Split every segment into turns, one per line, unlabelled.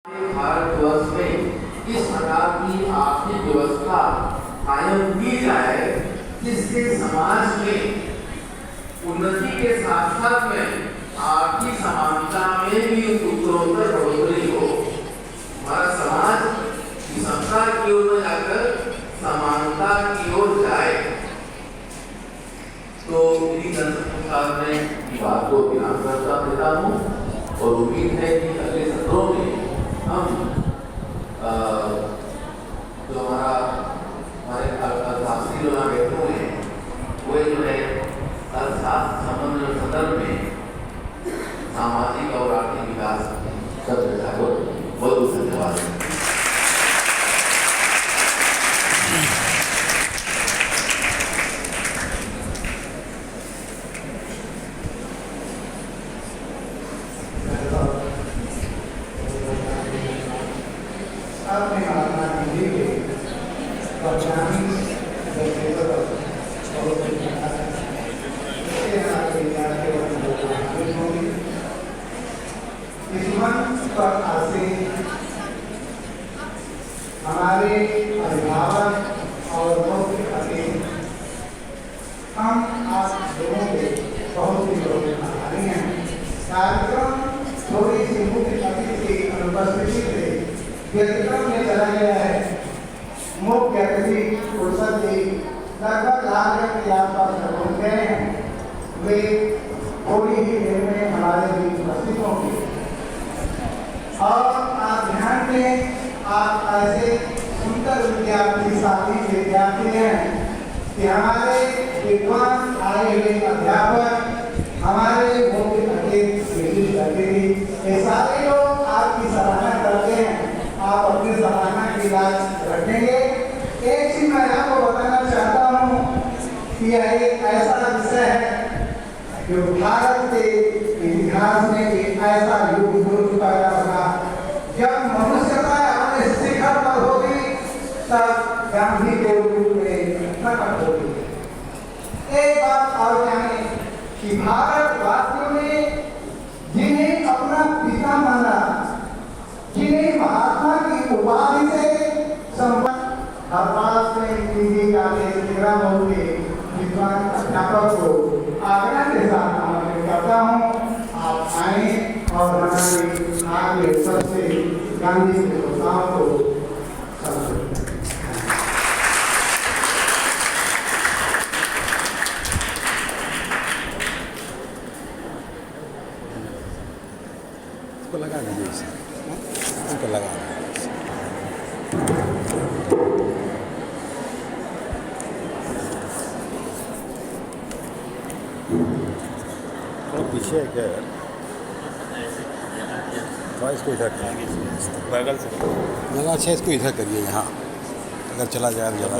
भारतवर्ष में इस प्रकार की आर्थिक व्यवस्था कायम की जाए जिससे समाज में उन्नति के साथ साथ में आर्थिक समानता में भी उत्तरोत्तर बढ़ोतरी हो। हमारा समाज विषमता की ओर न जाकर समानता की ओर जाए। तो मेरी संसार में बात को ध्यान करता देता हूँ और उम्मीद है कि अगले सत्रों में हम जो हमारे अर्थशास्त्री जो यहाँ बैठे हुए हैं वो जो है अर्थशास्त्र संबंध संदर्भ में सामाजिक और आर्थिक विकास कर रहा है। बहुत बहुत धन्यवाद।
हमारे अभिभावक और मुख्य अतिथि हम आप लोगों के बहुत ही लोग आभारी हैं। कार्यक्रम थोड़ी सी मुख्य अतिथि की अनुपस्थिति से व्यतिक्रम में चला गया है। मुख्य अतिथि फुर्सत जी लगभग लागत के आसपास पहुंच गए हैं। वे थोड़ी ही देर में हमारे बीच उपस्थित होंगे और आप ध्यान दें, आप ऐसे सुंदर विद्यार्थी साथी विद्यार्थी हैं कि हमारे विद्वान आए हुए अध्यापक, हमारे मुख्य अतिथि, ये सारे लोग आपकी सराहना करते हैं। आप अपनी सराहना की लाज रखेंगे। एक चीज मैं आपको बताना चाहता हूँ कि यह एक ऐसा विषय है जो भारत के इतिहास में एक ऐसा युग पैदा होगा जब मनुष्यता अपने शिखर पर होगी, तब गांधी के रूप में प्रकट होगी। एक बात और जाने कि भारतवासियों ने जिन्हें अपना पिता माना, जिन्हें महात्मा की उपाधि से संबंध हरपाल सिंह जी का होंगे विद्वान अध्यापक को आग्रह के साथ आमंत्रित करता हूँ। आप आए और हमारे आगे सबसे गांधी के योद्धाओं को
लगा दीजिए, इसको लगा पीछे क्या इसको इधर बगल से जगह अच्छा, इसको इधर करिए। यहाँ अगर चला जाए जगह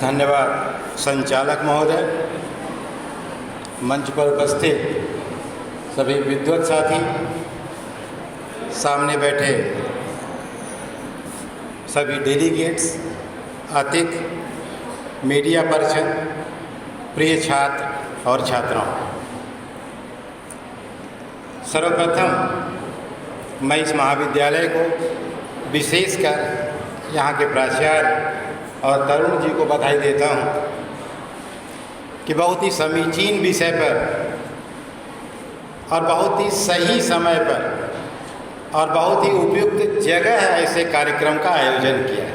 धन्यवाद संचालक महोदय, मंच पर उपस्थित सभी विद्वत साथी, सामने बैठे सभी डेलीगेट्स, अतिथि, मीडिया परिषद, प्रिय छात्र और छात्राओं, सर्वप्रथम मैं इस महाविद्यालय को विशेषकर यहाँ के प्राचार्य और तरुण जी को बधाई देता हूँ कि बहुत ही समीचीन विषय पर और बहुत ही सही समय पर और बहुत ही उपयुक्त जगह है ऐसे कार्यक्रम का आयोजन किया है।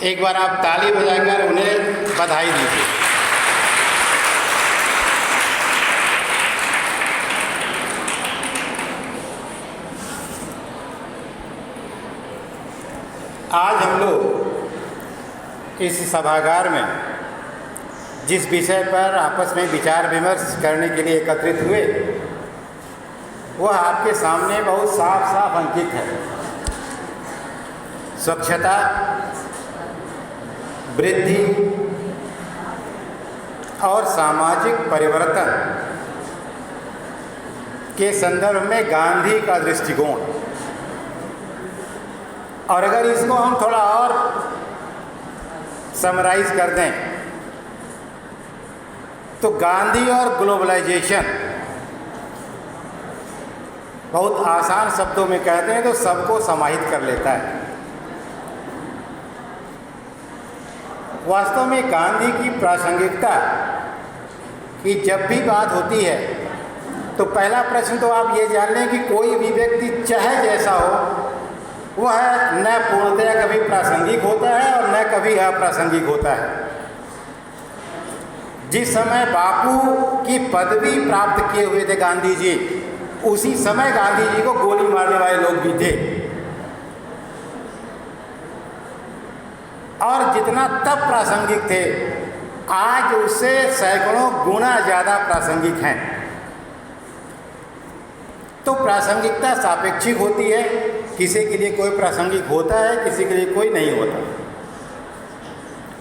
एक बार आप ताली बजाकर उन्हें बधाई दीजिए। आज हम लोग इस सभागार में जिस विषय पर आपस में विचार विमर्श करने के लिए एकत्रित हुए वह आपके सामने बहुत साफ साफ अंकित है। स्वच्छता, वृद्धि, और सामाजिक परिवर्तन के संदर्भ में गांधी का दृष्टिकोण। और अगर इसको हम थोड़ा और समराइज कर दें तो गांधी और ग्लोबलाइजेशन, बहुत आसान शब्दों में कहते हैं तो सबको समाहित कर लेता है। वास्तव में गांधी की प्रासंगिकता की जब भी बात होती है तो पहला प्रश्न तो आप ये जान लें कि कोई भी व्यक्ति चाहे जैसा हो, वह न पूर्णतया कभी प्रासंगिक होता है और न कभी अप्रासंगिक होता है। जिस समय बापू की पदवी प्राप्त किए हुए थे गांधी जी, उसी समय गांधी जी को गोली मारने वाले लोग भी थे। और जितना तब प्रासंगिक थे, आज उससे सैकड़ों गुना ज़्यादा प्रासंगिक हैं। तो प्रासंगिकता सापेक्षिक होती है, किसी के लिए कोई प्रासंगिक होता है, किसी के लिए कोई नहीं होता।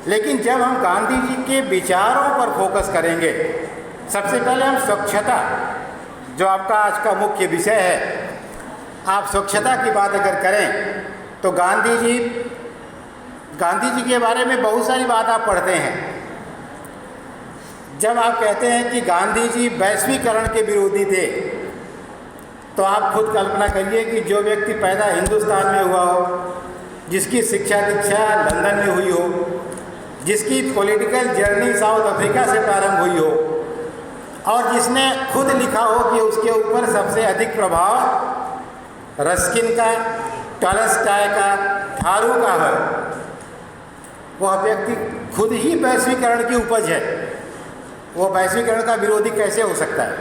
लेकिन जब हम गांधी जी के विचारों पर फोकस करेंगे, सबसे पहले हम स्वच्छता, जो आपका आज का मुख्य विषय है, आप स्वच्छता की बात अगर करें तो गांधी जी के बारे में बहुत सारी बात आप पढ़ते हैं। जब आप कहते हैं कि गांधी जी वैश्वीकरण के विरोधी थे, तो आप खुद कल्पना करिए कि जो व्यक्ति पैदा हिंदुस्तान में हुआ हो, जिसकी शिक्षा दीक्षा लंदन में हुई हो, जिसकी पॉलिटिकल जर्नी साउथ अफ्रीका से प्रारंभ हुई हो और जिसने खुद लिखा हो कि उसके ऊपर सबसे अधिक प्रभाव रस्किन का, टॉलस्टॉय का, थारू का है, वह व्यक्ति खुद ही वैश्वीकरण की उपज है। वो वैश्वीकरण का विरोधी कैसे हो सकता है?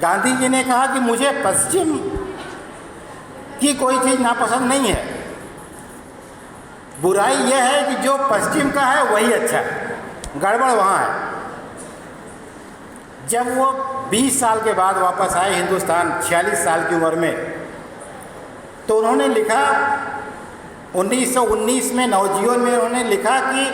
गांधी जी ने कहा कि मुझे पश्चिम की कोई चीज़ नापसंद नहीं है, बुराई यह है कि जो पश्चिम का है वही अच्छा है, गड़बड़ वहाँ है। जब वो 20 साल के बाद वापस आए हिंदुस्तान 46 साल की उम्र में, तो उन्होंने लिखा 1919 में नवजीवन में उन्होंने लिखा कि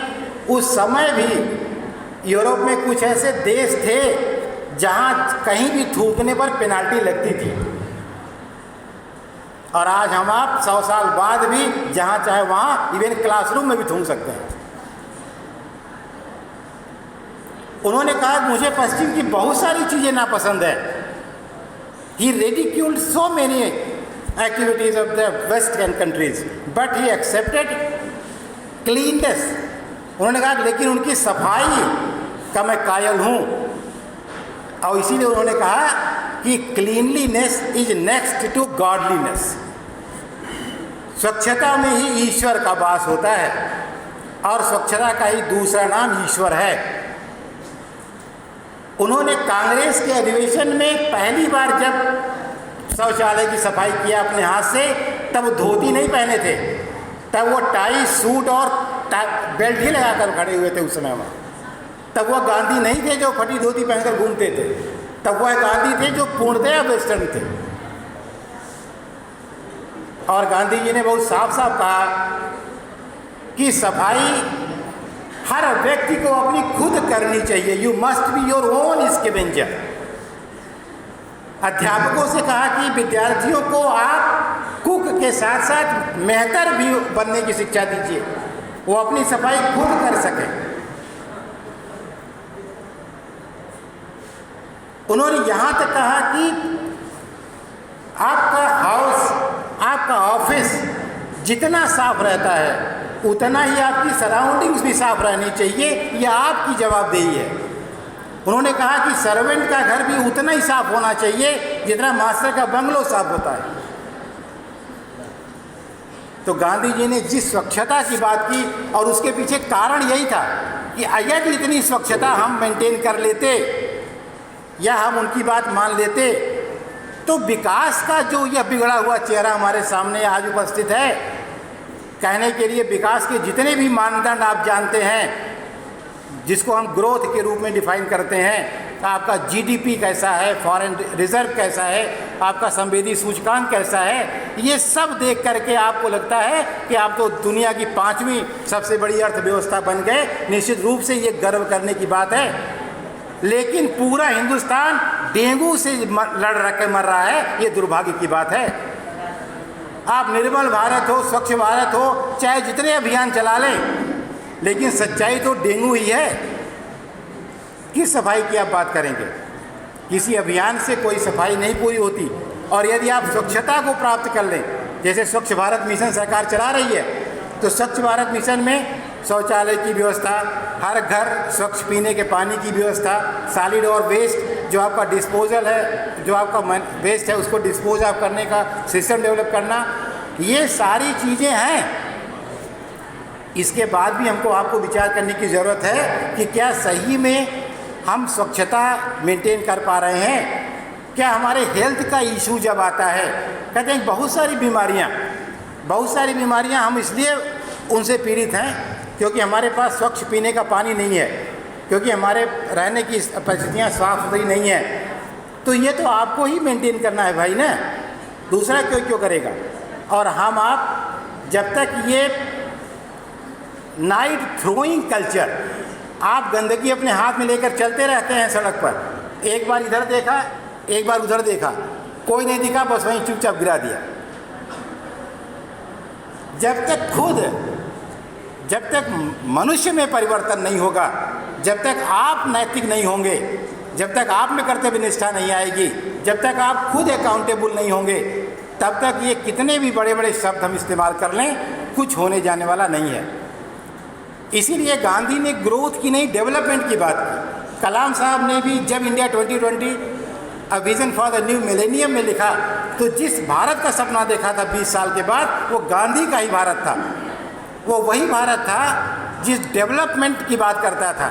उस समय भी यूरोप में कुछ ऐसे देश थे जहाँ कहीं भी थूकने पर पेनाल्टी लगती थी, और आज हम आप 100 साल बाद भी जहाँ चाहे वहाँ इवन क्लासरूम में भी थूक सकते हैं। उन्होंने कहा मुझे पश्चिम की बहुत सारी चीज़ें नापसंद है। ही ridiculed so many activities of the western countries, but he accepted cleanness। उन्होंने कहा लेकिन उनकी सफाई का मैं कायल हूँ, और इसीलिए उन्होंने कहा कि cleanliness is next to godliness. स्वच्छता में ही ईश्वर का वास होता है और स्वच्छता का ही दूसरा नाम ईश्वर है। उन्होंने कांग्रेस के अधिवेशन में पहली बार जब शौचालय की सफाई किया अपने हाथ से, तब धोती नहीं पहने थे, तब वो टाई सूट और बेल्ट ही लगाकर खड़े हुए थे उस समय में। तब वह गांधी नहीं थे जो फटी धोती पहनकर घूमते थे, तब वह गांधी थे जो पूर्णतया वेस्टर्न थे। और गांधी जी ने बहुत साफ साफ कहा कि सफाई हर व्यक्ति को अपनी खुद करनी चाहिए। You must be your own scavenger. अध्यापकों से कहा कि विद्यार्थियों को आप कुक के साथ साथ मेहतर भी बनने की शिक्षा दीजिए, वो अपनी सफाई खुद कर सकें। उन्होंने यहाँ तक कहा कि आपका हाउस, आपका ऑफिस जितना साफ रहता है उतना ही आपकी सराउंडिंग्स भी साफ रहनी चाहिए, यह आपकी जवाबदेही है। उन्होंने कहा कि सर्वेंट का घर भी उतना ही साफ होना चाहिए जितना मास्टर का बंगलो साफ होता है। तो गांधी जी ने जिस स्वच्छता की बात की, और उसके पीछे कारण यही था कि अगर इतनी स्वच्छता हम मेंटेन कर लेते या हम उनकी बात मान लेते, तो विकास का जो यह बिगड़ा हुआ चेहरा हमारे सामने आज उपस्थित है, कहने के लिए विकास के जितने भी मानदंड आप जानते हैं, जिसको हम ग्रोथ के रूप में डिफाइन करते हैं, आपका जीडीपी कैसा है, फॉरेन रिजर्व कैसा है, आपका संवेदी सूचकांक कैसा है, ये सब देख करके आपको लगता है कि आप तो दुनिया की 5वीं सबसे बड़ी अर्थव्यवस्था बन गए। निश्चित रूप से ये गर्व करने की बात है, लेकिन पूरा हिंदुस्तान डेंगू से लड़ के मर रहा है, ये दुर्भाग्य की बात है। आप निर्मल भारत हो, स्वच्छ भारत हो, चाहे जितने अभियान चला लें, लेकिन सच्चाई तो डेंगू ही है। किस सफाई की आप बात करेंगे? किसी अभियान से कोई सफाई नहीं पूरी होती। और यदि आप स्वच्छता को प्राप्त कर लें, जैसे स्वच्छ भारत मिशन सरकार चला रही है, तो स्वच्छ भारत मिशन में शौचालय की व्यवस्था, हर घर स्वच्छ पीने के पानी की व्यवस्था, सॉलिड और वेस्ट जो आपका डिस्पोजल है, जो आपका वेस्ट है उसको डिस्पोज ऑफ करने का सिस्टम डेवलप करना, ये सारी चीज़ें हैं। इसके बाद भी हमको आपको विचार करने की ज़रूरत है कि क्या सही में हम स्वच्छता मेंटेन कर पा रहे हैं? क्या हमारे हेल्थ का इशू जब आता है, कहते हैं बहुत सारी बीमारियां हम इसलिए उनसे पीड़ित हैं क्योंकि हमारे पास स्वच्छ पीने का पानी नहीं है, क्योंकि हमारे रहने की परिस्थितियाँ साफ सुथरी नहीं है। तो ये तो आपको ही मेंटेन करना है भाई ना, दूसरा क्यों करेगा? और हम आप जब तक ये नाइट थ्रोइंग कल्चर, आप गंदगी अपने हाथ में लेकर चलते रहते हैं सड़क पर, एक बार इधर देखा, एक बार उधर देखा, कोई नहीं दिखा, बस वहीं चुपचाप गिरा दिया। जब तक मनुष्य में परिवर्तन नहीं होगा, जब तक आप नैतिक नहीं होंगे, जब तक आप में कर्तव्य निष्ठा नहीं आएगी, जब तक आप खुद अकाउंटेबल नहीं होंगे, तब तक ये कितने भी बड़े बड़े शब्द हम इस्तेमाल कर लें, कुछ होने जाने वाला नहीं है। इसीलिए गांधी ने ग्रोथ की नहीं, डेवलपमेंट की बात की। कलाम साहब ने भी जब India 2020 a vision for the new millennium में लिखा, तो जिस भारत का सपना देखा था 20 साल के बाद, वो गांधी का ही भारत था। वो वही भारत था जिस डेवलपमेंट की बात करता था।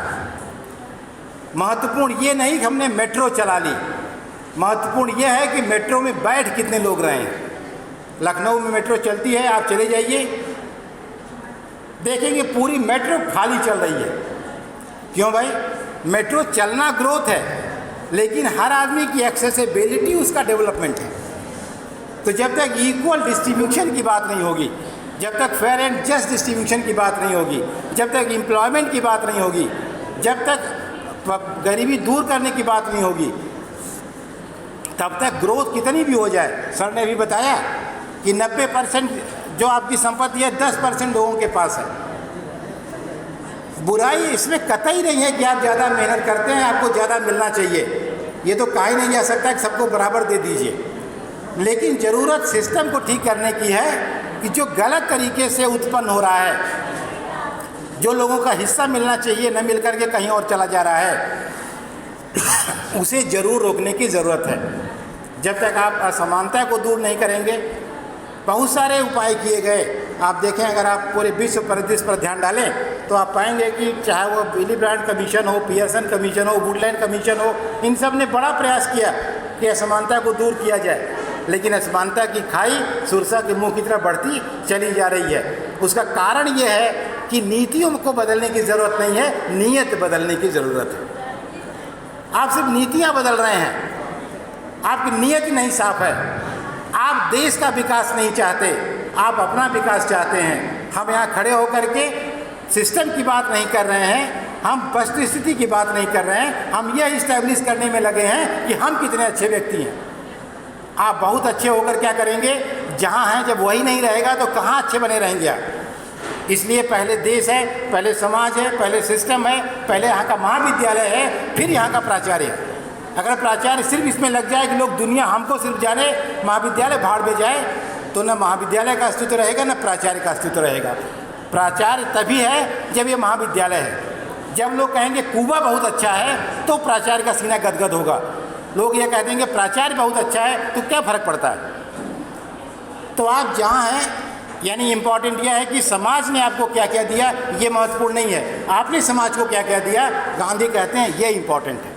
महत्वपूर्ण ये नहीं कि हमने मेट्रो चला ली, महत्वपूर्ण ये है कि मेट्रो में बैठ कितने लोग रहे हैं। लखनऊ में मेट्रो चलती है, आप चले जाइए, देखेंगे पूरी मेट्रो खाली चल रही है। क्यों भाई? मेट्रो चलना ग्रोथ है, लेकिन हर आदमी की एक्सेसिबिलिटी उसका डेवलपमेंट है। तो जब तक इक्वल डिस्ट्रीब्यूशन की बात नहीं होगी, जब तक फेयर एंड जस्ट डिस्ट्रीब्यूशन की बात नहीं होगी, जब तक एम्प्लॉयमेंट की बात नहीं होगी, जब तक गरीबी दूर करने की बात नहीं होगी, तब तक ग्रोथ कितनी भी हो जाए। सर ने भी बताया कि 90% जो आपकी संपत्ति है 10% लोगों के पास है। बुराई इसमें कतई नहीं है कि आप ज़्यादा मेहनत करते हैं, आपको ज़्यादा मिलना चाहिए, ये तो कहा ही नहीं जा सकता कि सबको बराबर दे दीजिए। लेकिन ज़रूरत सिस्टम को ठीक करने की है कि जो गलत तरीके से उत्पन्न हो रहा है, जो लोगों का हिस्सा मिलना चाहिए न मिल करके कहीं और चला जा रहा है, उसे ज़रूर रोकने की ज़रूरत है। जब तक आप असमानता को दूर नहीं करेंगे, बहुत सारे उपाय किए गए। आप देखें, अगर आप पूरे विश्व परिदृश्य पर ध्यान डालें तो आप पाएंगे कि चाहे वो विली ब्रांड कमीशन हो, पियर्सन कमीशन हो, वुडलैंड कमीशन हो, इन सब ने बड़ा प्रयास किया कि असमानता को दूर किया जाए। लेकिन असमानता की खाई सुरसा के मुंह की तरफ बढ़ती चली जा रही है। उसका कारण ये है कि नीतियों को बदलने की ज़रूरत नहीं है, नीयत बदलने की ज़रूरत है। आप सिर्फ नीतियाँ बदल रहे हैं, आपकी नीयत नहीं साफ है। आप देश का विकास नहीं चाहते, आप अपना विकास चाहते हैं। हम यहाँ खड़े होकर के सिस्टम की बात नहीं कर रहे हैं, हम वस्तुस्थिति की बात नहीं कर रहे हैं, हम यह इस्टेब्लिश करने में लगे हैं कि हम कितने अच्छे व्यक्ति हैं। आप बहुत अच्छे होकर क्या करेंगे? जहाँ हैं जब वही नहीं रहेगा तो कहाँ अच्छे बने रहेंगे आप। इसलिए पहले देश है, पहले समाज है, पहले सिस्टम है, पहले यहाँ का महाविद्यालय है, फिर यहाँ का प्राचार्य है। अगर प्राचार्य सिर्फ इसमें लग जाए कि लोग दुनिया हमको सिर्फ जाने, महाविद्यालय भाड़ में जाए, तो न महाविद्यालय का अस्तित्व रहेगा न प्राचार्य का अस्तित्व रहेगा। प्राचार्य तभी है जब ये महाविद्यालय है। जब लोग कहेंगे कूबा बहुत अच्छा है तो प्राचार्य का सीना गदगद होगा। लोग ये कह देंगे प्राचार्य बहुत अच्छा है तो क्या फ़र्क पड़ता है। तो आप जहाँ हैं, यानी इम्पॉर्टेंट यह है कि समाज ने आपको क्या क्या दिया, ये महत्वपूर्ण नहीं है, आपने समाज को क्या क्या दिया। गांधी कहते हैं ये इम्पॉर्टेंट है।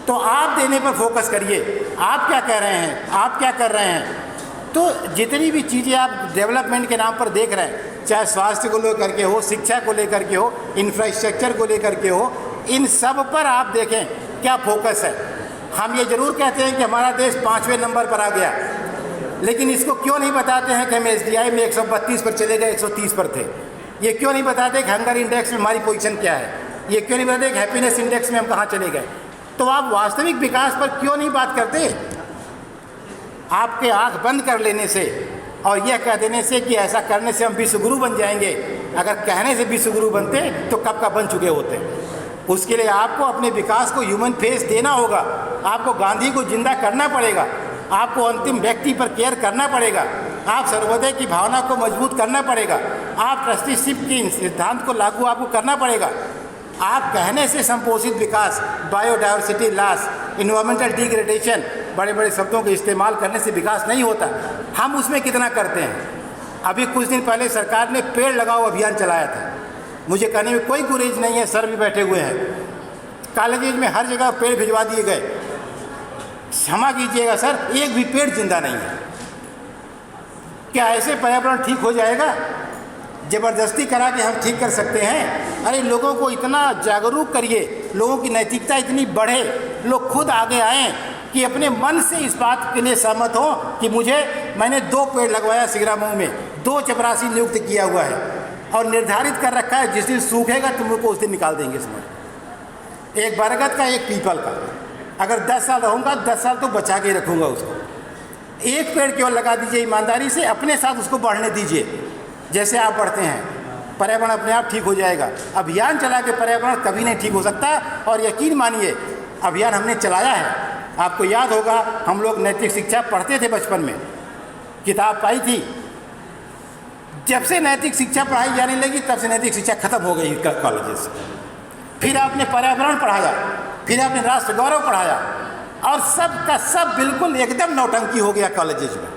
तो आप देने पर फोकस करिए, आप क्या कह रहे हैं, आप क्या कर रहे हैं। तो जितनी भी चीज़ें आप डेवलपमेंट के नाम पर देख रहे हैं, चाहे स्वास्थ्य को लेकर के हो, शिक्षा को लेकर के हो, इंफ्रास्ट्रक्चर को लेकर के हो, इन सब पर आप देखें क्या फोकस है। हम ये ज़रूर कहते हैं कि हमारा देश 5वें नंबर पर आ गया,
लेकिन इसको क्यों नहीं बताते हैं कि हम SDI में 132 पर चले गए, 130 पर थे? ये क्यों नहीं बताते कि हंगर इंडेक्स में हमारी पोजीशन क्या है? ये क्यों नहीं बताते कि हैप्पीनेस इंडेक्स में हम कहाँ चले गए? तो आप वास्तविक विकास पर क्यों नहीं बात करते? आपके आंख बंद कर लेने से और यह कह देने से कि ऐसा करने से हम विश्वगुरु बन जाएंगे, अगर कहने से विश्वगुरु बनते तो कब का बन चुके होते। उसके लिए आपको अपने विकास को ह्यूमन फेस देना होगा, आपको गांधी को जिंदा करना पड़ेगा, आपको अंतिम व्यक्ति पर केयर करना पड़ेगा, आप सर्वोदय की भावना को मजबूत करना पड़ेगा, आप ट्रस्टीशिप की सिद्धांत को लागू आपको करना पड़ेगा। आप कहने से संपोषित विकास, बायोडायवर्सिटी लॉस, इन्वायरमेंटल डिग्रेडेशन, बड़े बड़े शब्दों के इस्तेमाल करने से विकास नहीं होता। हम उसमें कितना करते हैं? अभी कुछ दिन पहले सरकार ने पेड़ लगाओ अभियान चलाया था। मुझे कहने में कोई गुरेज नहीं है, सर भी बैठे हुए हैं। कॉलेजेज में हर जगह पेड़ भिजवा दिए गए। क्षमा कीजिएगा सर, एक भी पेड़ जिंदा नहीं है। क्या ऐसे पर्यावरण ठीक हो जाएगा? ज़बरदस्ती करा के हम ठीक कर सकते हैं? अरे लोगों को इतना जागरूक करिए, लोगों की नैतिकता इतनी बढ़े, लोग खुद आगे आएँ कि अपने मन से इस बात के लिए सहमत हो कि मैंने 2 पेड़ लगवाया सिगरामऊ में, 2 चपरासी नियुक्त किया हुआ है और निर्धारित कर रखा है जिस दिन सूखेगा तुम लोग को उस दिन निकाल देंगे समझ। एक बरगद का, एक पीपल का। अगर 10 साल रहूँगा, 10 साल तो बचा के रखूँगा उसको। एक पेड़ केवल लगा दीजिए, ईमानदारी से अपने साथ उसको बढ़ने दीजिए। जैसे आप बढ़ते हैं, पर्यावरण अपने आप ठीक हो जाएगा। अभियान चला के पर्यावरण कभी नहीं ठीक हो सकता। और यकीन मानिए, अभियान हमने चलाया है। आपको याद होगा, हम लोग नैतिक शिक्षा पढ़ते थे बचपन में, किताब पाई थी। जब से नैतिक शिक्षा पढ़ाई जाने लगी, तब से नैतिक शिक्षा खत्म हो गई कॉलेजेस। फिर आपने पर्यावरण पढ़ाया, फिर आपने राष्ट्र गौरव पढ़ाया, और सब का सब बिल्कुल एकदम नौटंकी हो गया कॉलेजेस में।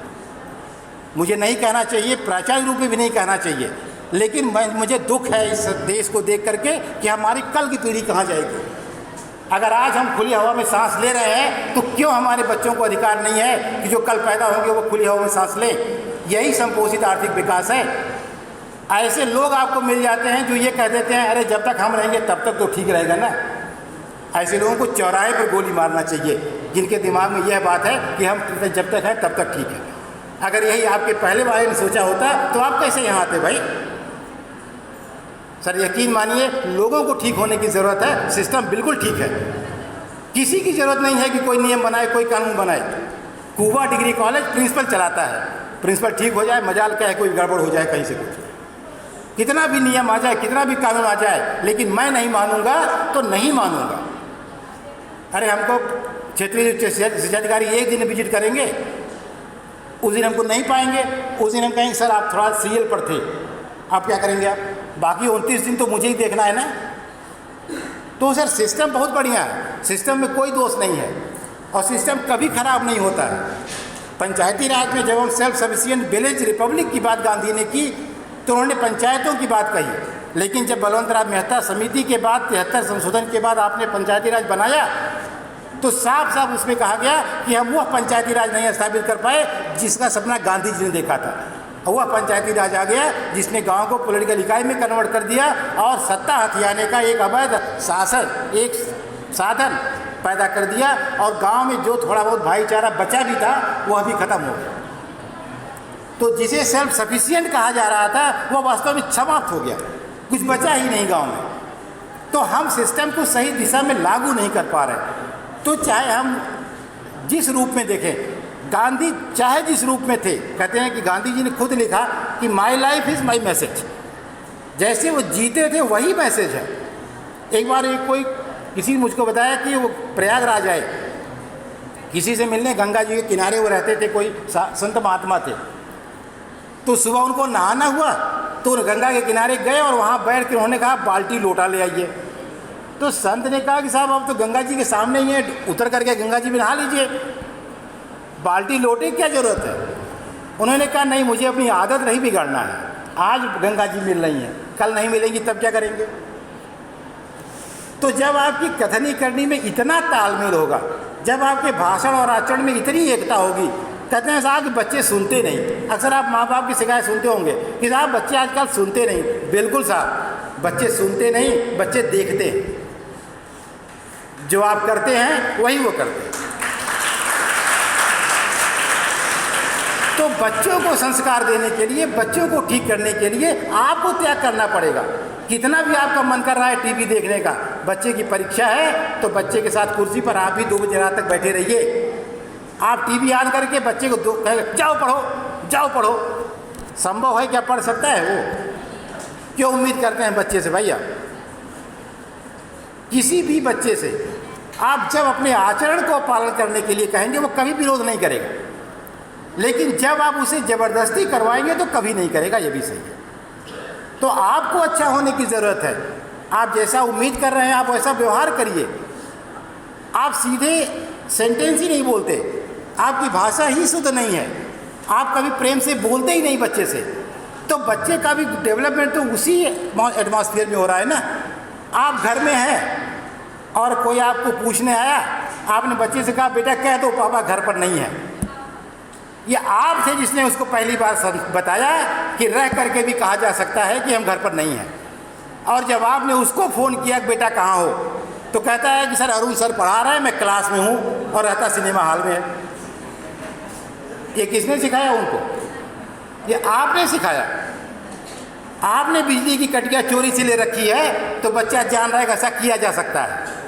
मुझे नहीं कहना चाहिए, प्राचार्य रूप में भी नहीं कहना चाहिए, लेकिन मुझे दुख है इस देश को देख करके कि हमारी कल की पीढ़ी कहाँ जाएगी। अगर आज हम खुली हवा में सांस ले रहे हैं, तो क्यों हमारे बच्चों को अधिकार नहीं है कि जो कल पैदा होंगे वो खुली हवा में सांस लें? यही संपोषित आर्थिक विकास है। ऐसे लोग आपको मिल जाते हैं जो ये कह देते हैं, अरे जब तक हम रहेंगे तब तक तो ठीक रहेगा ना। ऐसे लोगों को चौराहे पर गोली मारना चाहिए, जिनके दिमाग में यह बात है कि हम जब तक हैं तब तक ठीक है। अगर यही आपके पहले वाले ने सोचा होता तो आप कैसे यहाँ आते भाई? सर यकीन मानिए, लोगों को ठीक होने की ज़रूरत है। सिस्टम बिल्कुल ठीक है, किसी की ज़रूरत नहीं है कि कोई नियम बनाए, कोई कानून बनाए। कुबा डिग्री कॉलेज प्रिंसिपल चलाता है, प्रिंसिपल ठीक हो जाए, मजाल क्या है कोई गड़बड़ हो जाए कहीं से कुछ। कितना भी नियम आ जाए, कितना भी कानून आ जाए, लेकिन मैं नहीं मानूंगा तो नहीं मानूंगा। अरे हमको क्षेत्रीय शिक्षाधिकारी एक दिन विजिट करेंगे, उस दिन हमको नहीं पाएंगे, उस दिन हम कहेंगे सर आप थोड़ा सीरियल पर थे, आप क्या करेंगे आप? बाकी 29 दिन तो मुझे ही देखना है ना। तो सर सिस्टम बहुत बढ़िया है, सिस्टम में कोई दोष नहीं है, और सिस्टम कभी खराब नहीं होता है। पंचायती राज में जब हम सेल्फ सफिशिएंट विलेज रिपब्लिक की बात गांधी ने की, तो उन्होंने पंचायतों की बात कही। लेकिन जब बलवंतराव मेहता समिति के बाद 73 संशोधन के बाद आपने पंचायती राज बनाया, तो साफ साफ उसमें कहा गया कि हम वह पंचायती राज नहीं स्थापित कर पाए जिसका सपना गांधी जी ने देखा था। वह पंचायती राज आ गया जिसने गांव को पॉलिटिकल इकाई में कन्वर्ट कर दिया और सत्ता हथियाने का एक अवैध शासन, एक साधन पैदा कर दिया, और गांव में जो थोड़ा बहुत भाईचारा बचा भी था वह भी खत्म हो गया। तो जिसे सेल्फ सफिशिएंट कहा जा रहा था वह वास्तव में समाप्त हो गया, कुछ बचा ही नहीं गांव में। तो हम सिस्टम को सही दिशा में लागू नहीं कर पा रहे। तो चाहे हम जिस रूप में देखें, गांधी चाहे जिस रूप में थे, कहते हैं कि गांधी जी ने खुद लिखा कि my life is my message. जैसे वो जीते थे वही मैसेज है। एक बार किसी ने मुझको बताया कि वो प्रयागराज आए, किसी से मिलने, गंगा जी के किनारे वो रहते थे, कोई संत महात्मा थे। तो सुबह उनको नहाना हुआ तो गंगा के किनारे गए और वहाँ बैठ के उन्होंने कहा बाल्टी लोटा ले आइए। तो संत ने कहा कि साहब आप तो गंगा जी के सामने ही हैं, उतर करके गंगा जी में नहा लीजिए, बाल्टी लोटे क्या ज़रूरत है? उन्होंने कहा नहीं, मुझे अपनी आदत नहीं बिगाड़ना है। आज गंगा जी मिल रही हैं, कल नहीं मिलेंगी, तब क्या करेंगे? तो जब आपकी कथनी करनी में इतना तालमेल होगा, जब आपके भाषण और आचरण में इतनी एकता होगी, कहते हैं साहब कि बच्चे सुनते नहीं। अक्सर आप माँ बाप की शिकायत सुनते होंगे कि साहब बच्चे आजकल सुनते नहीं। बिल्कुल साहब, बच्चे सुनते नहीं, बच्चे देखते हैं। जो आप करते हैं वही वो करते हैं। तो तो बच्चों को संस्कार देने के लिए, बच्चों को ठीक करने के लिए आपको त्याग करना पड़ेगा। कितना भी आपका मन कर रहा है टीवी देखने का, बच्चे की परीक्षा है तो बच्चे के साथ कुर्सी पर आप भी 2 बजे रात तक बैठे रहिए। आप टीवी ऑन करके बच्चे को कहेंगे जाओ पढ़ो, जाओ पढ़ो। संभव है क्या पढ़ सकता है वो? क्यों उम्मीद करते हैं बच्चे से भैया? किसी भी बच्चे से आप जब अपने आचरण को पालन करने के लिए कहेंगे वो कभी विरोध नहीं करेगा, लेकिन जब आप उसे ज़बरदस्ती करवाएंगे तो कभी नहीं करेगा, ये भी सही है। तो आपको अच्छा होने की ज़रूरत है। आप जैसा उम्मीद कर रहे हैं आप वैसा व्यवहार करिए। आप सीधे सेंटेंस ही नहीं बोलते, आपकी भाषा ही शुद्ध नहीं है, आप कभी प्रेम से बोलते ही नहीं बच्चे से, तो बच्चे का भी डेवलपमेंट तो उसी एटमॉस्फेयर में हो रहा है ना। आप घर में हैं और कोई आपको पूछने आया, आपने बच्चे से कहा बेटा कह दो पापा घर पर नहीं है। ये आप थे जिसने उसको पहली बार बताया कि रह करके भी कहा जा सकता है कि हम घर पर नहीं हैं। और जब आपने उसको फ़ोन किया कि बेटा कहाँ हो, तो कहता है कि सर अरुण सर पढ़ा रहे हैं, मैं क्लास में हूँ और रहता सिनेमा हॉल में है। ये किसने सिखाया उनको? ये आपने सिखाया। आपने बिजली की कटिया चोरी से ले रखी है तो बच्चा जान रहा है कि ऐसा किया जा सकता है।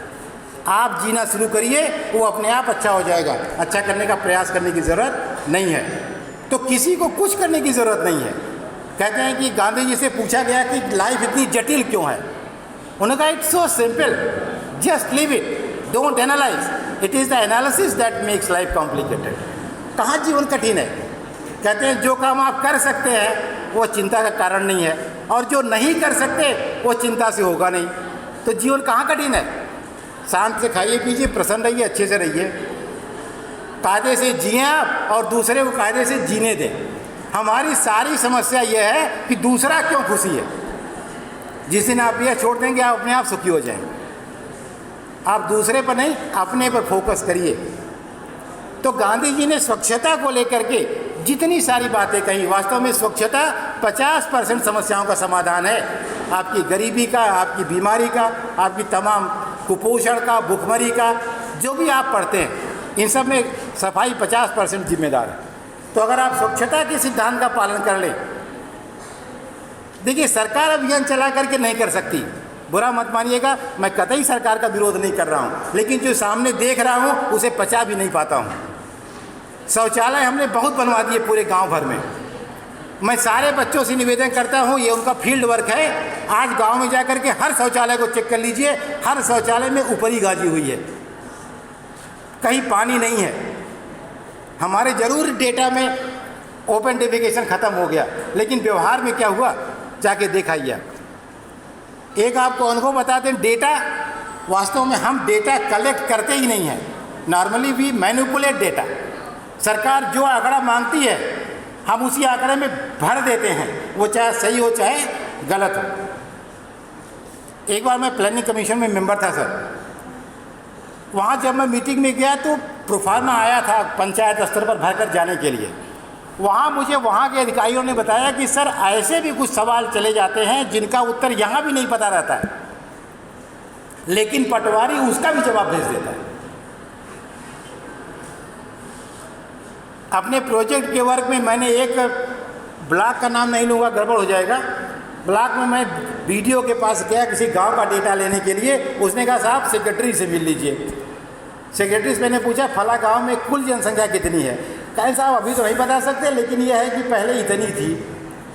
आप जीना शुरू करिए, वो अपने आप अच्छा हो जाएगा। अच्छा करने का प्रयास करने की ज़रूरत नहीं है, तो किसी को कुछ करने की ज़रूरत नहीं है। कहते हैं कि गांधी जी से पूछा गया कि लाइफ इतनी जटिल क्यों है? उन्होंने कहा it's so simple, just live it, don't analyse, it is the analysis that makes life complicated. कहाँ जीवन कठिन है? कहते हैं जो काम आप कर सकते हैं वो चिंता का कारण नहीं है, और जो नहीं कर सकते वो चिंता से होगा नहीं। तो जीवन कहाँ कठिन है? शांत से खाइए पीजिए, प्रसन्न रहिए, अच्छे से रहिए, कायदे से जिए आप और दूसरे को कायदे से जीने दें। हमारी सारी समस्या यह है कि दूसरा क्यों खुशी है। जिस दिन आप यह छोड़ देंगे आप अपने आप सुखी हो जाएंगे। आप दूसरे पर नहीं अपने पर फोकस करिए। तो गांधी जी ने स्वच्छता को लेकर के जितनी सारी बातें कही, वास्तव में स्वच्छता 50% समस्याओं का समाधान है। आपकी गरीबी का, आपकी बीमारी का, आपकी तमाम कुपोषण का, भुखमरी का, जो भी आप पढ़ते हैं इन सब में सफाई 50% जिम्मेदार है। तो अगर आप स्वच्छता के सिद्धांत का पालन कर लें, देखिए सरकार अभियान चला करके नहीं कर सकती, बुरा मत मानिएगा, मैं कतई सरकार का विरोध नहीं कर रहा हूँ, लेकिन जो सामने देख रहा हूँ उसे पचा भी नहीं पाता हूँ। शौचालय हमने बहुत बनवा दिए पूरे गांव भर में। मैं सारे बच्चों से निवेदन करता हूँ, ये उनका फील्ड वर्क है, आज गांव में जाकर के हर शौचालय को चेक कर लीजिए, हर शौचालय में ऊपरी गाजी हुई है, कहीं पानी नहीं है। हमारे जरूर डेटा में ओपन डेफिकेशन ख़त्म हो गया, लेकिन व्यवहार में क्या हुआ जाके दिखाइए आप। एक आपको अनुभव बताते हैं, डेटा वास्तव में हम डेटा कलेक्ट करते ही नहीं हैं, नॉर्मली वी मैनिपुलेट डेटा। सरकार जो आंकड़ा मांगती है हम उसी आंकड़े में भर देते हैं, वो चाहे सही हो चाहे गलत हो। एक बार मैं प्लानिंग कमीशन में मेंबर था सर, वहाँ जब मैं मीटिंग में गया तो प्रोफार्मा आया था पंचायत स्तर पर भरकर जाने के लिए। वहाँ मुझे वहाँ के अधिकारियों ने बताया कि सर ऐसे भी कुछ सवाल चले जाते हैं जिनका उत्तर यहाँ भी नहीं पता रहता है, लेकिन पटवारी उसका भी जवाब भेज देता है। अपने प्रोजेक्ट के वर्क में मैंने एक ब्लॉक का नाम नहीं लूँगा, गड़बड़ हो जाएगा। ब्लॉक में मैं बीडीओ के पास गया किसी गांव का डेटा लेने के लिए। उसने कहा साहब सेक्रेटरी से मिल लीजिए। सेक्रेटरी से मैंने पूछा फला गांव में कुल जनसंख्या कितनी है? कहें साहब अभी तो नहीं बता सकते, लेकिन यह है कि पहले इतनी थी।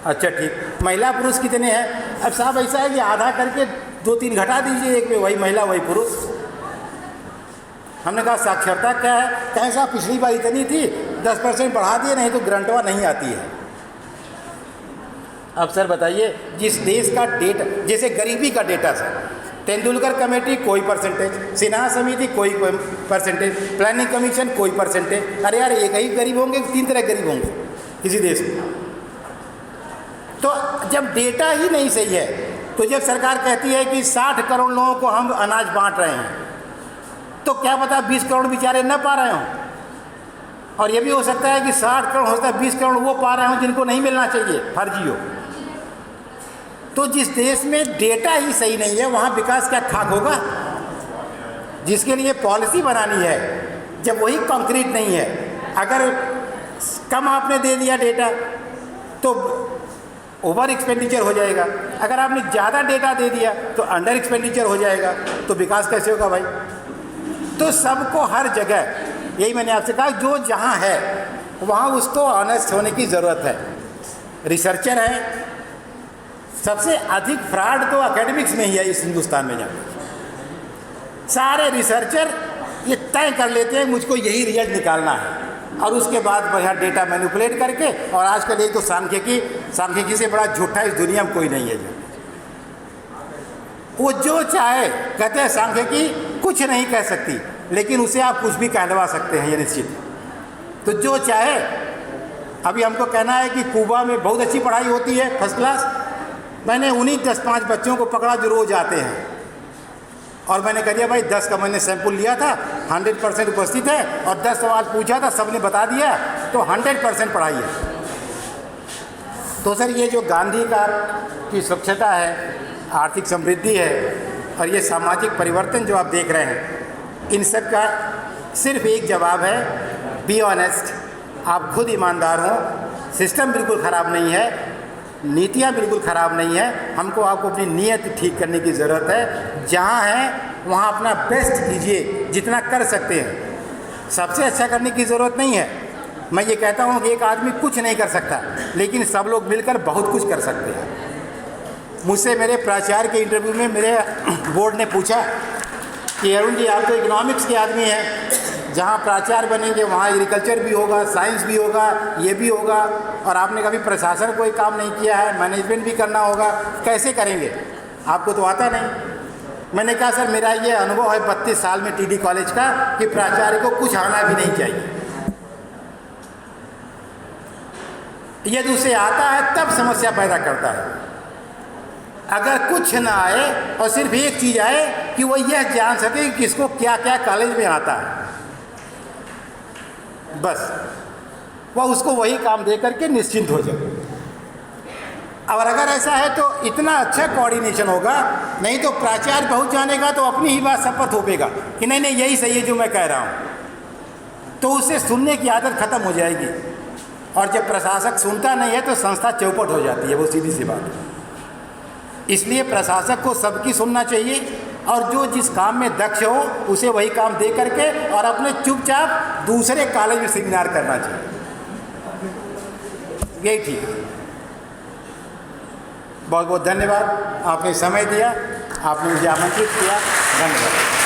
अच्छा ठीक, महिला पुरुष कितने हैं? अब साहब ऐसा है कि आधा करके 2-3 घटा दीजिए, एक में वही महिला वही पुरुष। हमने कहा साक्षरता क्या है? कहें साहब पिछली बार इतनी थी, 10% बढ़ा दिए, नहीं तो ग्रंटवा नहीं आती है। अब सर बताइए, जिस देश का डेटा, जैसे गरीबी का डेटा सर, तेंदुलकर कमेटी कोई परसेंटेज, सिन्हा समिति कोई परसेंटेज, प्लानिंग कमीशन कोई परसेंटेज। अरे यार एक ही गरीब होंगे, 3 तरह गरीब होंगे किसी देश में। तो जब डेटा ही नहीं सही है, तो जब सरकार कहती है कि 60 करोड़ लोगों को हम अनाज बांट रहे हैं, तो क्या पता 20 करोड़ बेचारे न पा रहे हों। और ये भी हो सकता है कि 60 करोड़ होता है, 20 करोड़ वो पा रहे हों जिनको नहीं मिलना चाहिए, फर्जी हो। तो जिस देश में डेटा ही सही नहीं है वहाँ विकास क्या खाक होगा? जिसके लिए पॉलिसी बनानी है, जब वही कंक्रीट नहीं है, अगर कम आपने दे दिया डेटा तो ओवर एक्सपेंडिचर हो जाएगा, अगर आपने ज़्यादा डेटा दे दिया तो अंडर एक्सपेंडिचर हो जाएगा, तो विकास कैसे होगा भाई? तो सबको हर जगह, यही मैंने आपसे कहा, जो जहाँ है वहाँ उसको ऑनेस्ट होने की ज़रूरत है। रिसर्चर है, सबसे अधिक फ्रॉड तो एकेडमिक्स में ही है इस हिंदुस्तान में। जहाँ सारे रिसर्चर ये तय कर लेते हैं मुझको यही रिजल्ट निकालना है, और उसके बाद बढ़िया डेटा मैनिपुलेट करके, और आजकल एक तो सांख्यिकी से बड़ा झूठा इस दुनिया में कोई नहीं है। वो जो चाहे कहते हैं, सांख्यिकी कुछ नहीं कह सकती, लेकिन उसे आप कुछ भी कहलवा सकते हैं, ये निश्चित। तो जो चाहे, अभी हमको कहना है कि कुबा में बहुत अच्छी पढ़ाई होती है, फर्स्ट क्लास। मैंने उन्हीं 10-5 बच्चों को पकड़ा जो रोज आते हैं, और मैंने कह दिया भाई 10 का मैंने सैंपल लिया था, 100% उपस्थित है, और 10 सवाल पूछा था, सबने बता दिया, तो 100% पढ़ाई है। तो सर ये जो गांधी का की स्वच्छता है, आर्थिक समृद्धि है, और ये सामाजिक परिवर्तन जो आप देख रहे हैं, इन सब का सिर्फ एक जवाब है, बी ऑनेस्ट। आप खुद ईमानदार हों, सिस्टम बिल्कुल ख़राब नहीं है, नीतियाँ बिल्कुल ख़राब नहीं है, हमको आपको अपनी नीयत ठीक करने की ज़रूरत है। जहाँ है वहाँ अपना बेस्ट कीजिए, जितना कर सकते हैं। सबसे अच्छा करने की ज़रूरत नहीं है। मैं ये कहता हूँ कि एक आदमी कुछ नहीं कर सकता, लेकिन सब लोग मिलकर बहुत कुछ कर सकते हैं। मुझसे मेरे प्राचार्य के इंटरव्यू में मेरे बोर्ड ने पूछा कि अरुण जी आप तो इकोनॉमिक्स के आदमी हैं, जहाँ प्राचार्य बनेंगे वहाँ एग्रीकल्चर भी होगा, साइंस भी होगा, ये भी होगा, और आपने कभी प्रशासन कोई काम नहीं किया है, मैनेजमेंट भी करना होगा, कैसे करेंगे? आपको तो आता नहीं। मैंने कहा सर मेरा ये अनुभव है 32 साल में टीडी कॉलेज का, कि प्राचार्य को कुछ आना भी नहीं चाहिए। यदि उसे आता है तब समस्या पैदा करता है। अगर कुछ ना आए और सिर्फ एक चीज़ आए कि वो यह जान सके कि किसको क्या क्या कॉलेज में आता है, बस वह उसको वही काम दे करके निश्चिंत हो जाए। और अगर ऐसा है तो इतना अच्छा कोऑर्डिनेशन होगा, नहीं तो प्राचार्य पहुंच जानेगा तो अपनी ही बात सब पर थोपेगा कि नहीं नहीं यही सही है जो मैं कह रहा हूँ, तो उससे सुनने की आदत खत्म हो जाएगी। और जब प्रशासक सुनता नहीं है तो संस्था चौपट हो जाती है, वो सीधी सी बात है। इसलिए प्रशासक को सबकी सुनना चाहिए, और जो जिस काम में दक्ष हो उसे वही काम दे करके और अपने चुपचाप दूसरे कॉलेज में सेमिनार करना चाहिए, यही ठीक है। बहुत बहुत धन्यवाद, आपने समय दिया, आपने मुझे आमंत्रित किया, धन्यवाद।